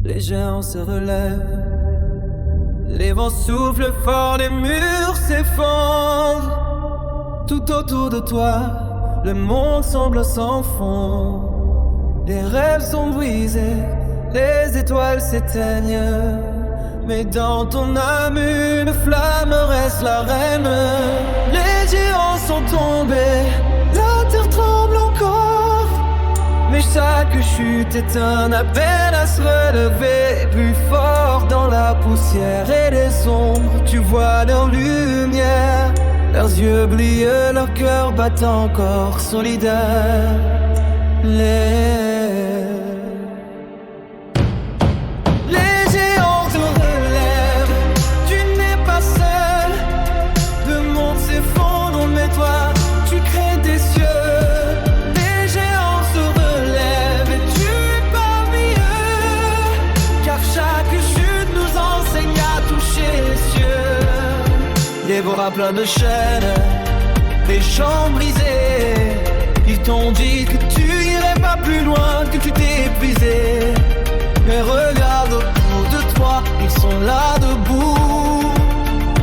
Les géants se relèvent, les vents soufflent fort, les murs s'effondrent. Tout autour de toi, le monde semble sans fond. Les rêves sont brisés, les étoiles s'éteignent. Mais dans ton âme, une flamme reste la reine. Les géants sont tombés, la terre tremble encore. Mais chaque chute est un appel à se relever. Plus fort dans la poussière et les ombres, tu vois leur lumière. Leurs yeux brillent, leur cœur bat encore solidaire. Les géants te relèvent, tu n'es pas seul. Le monde s'effondre, mais toi, tu crées des cieux. Les géants se relèvent et tu es parmi eux. Car chaque chute nous enseigne à toucher les cieux. Les bras pleins de chaînes, les jambes brisées. Ils t'ont dit que tu irais pas plus loin, que tu t'es épuisé. Mais regarde autour de toi, ils sont là debout.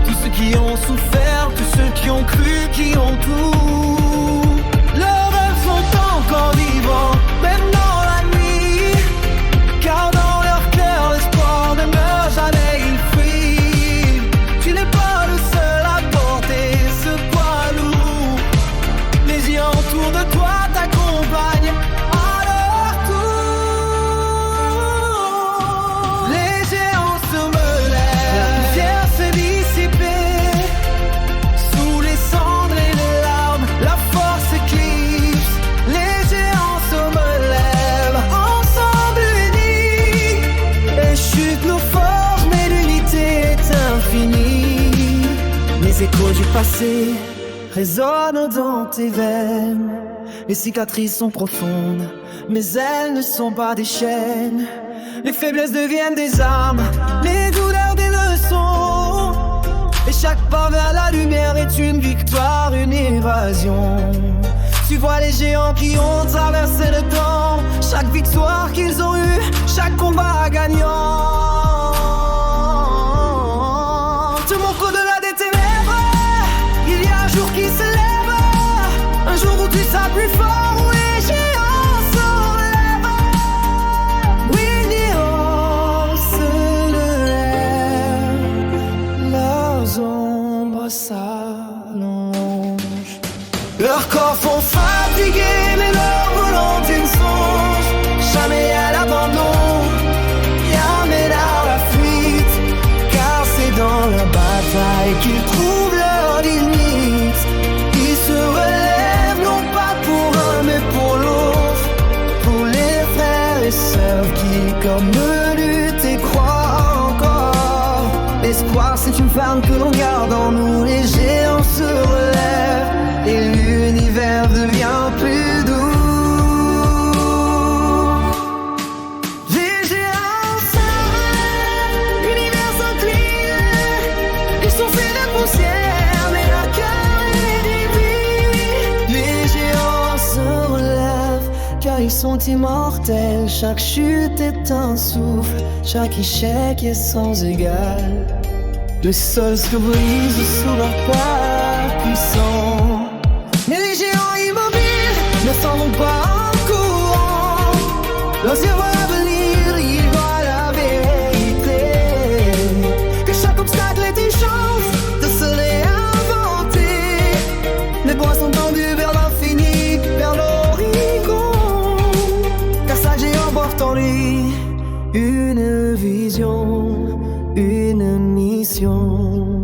Tous ceux qui ont souffert, tous ceux qui ont cru, qui ont tout. Leurs rêves sont encore vivants, même dans la nuit. Car dans leur cœur, l'espoir ne meurt jamais, il fuit. Tu n'es pas le seul à porter ce poids lourd. Les géants autour de toi t'accompagnent à leur tour. Les géants se relèvent, la poussière s'est dissipée. Sous les cendres et les larmes, la force éclipse. Les géants se relèvent, ensemble unis. Les chutes nous forgent, mais l'unité est infinie. Les échos du passé résonnent dans tes veines. Les cicatrices sont profondes, mais elles ne sont pas des chaînes. Les faiblesses deviennent des armes, les douleurs des leçons. Et chaque pas vers la lumière est une victoire, une évasion. Tu vois les géants qui ont traversé le temps, chaque victoire qu'ils ont eue, chaque combat gagnant. Te montre au-delà des ténèbres, il y a un jour qui se lève. Un jour où tu seras plus fort, où les géants se relèvent. Oui, les géants se lèvent. Leurs ombres s'allongent. Leurs corps sont fatigués, mais leur volonté ne songe jamais à l'abandon, jamais à la fuite. Car c'est dans la bataille qu'ils trouvent leur limite. Ils se relèvent non pas pour un mais pour l'autre. Pour les frères et sœurs qui comme eux luttent et croient encore. L'espoir c'est une flamme que l'on garde en nous. Les géants se relèvent et l'univers devient plus doux. Les géants se relèvent, l'univers s'incline. Ils sont faits de poussière, mais leur cœur est divin. Les géants se relèvent, car ils sont immortels. Chaque chute est un souffle, chaque échec est sans égal. Le sol se brise sous leur pas puissant. Mais les géants immobiles ne s'en vont pas en courant. Leurs yeux voient l'avenir, ils voient la vérité. Que chaque obstacle est une chance de se réinventer. Les bois sont tendus vers l'infini, vers l'horizon. Car chaque géant porte en lui une vision, une mission.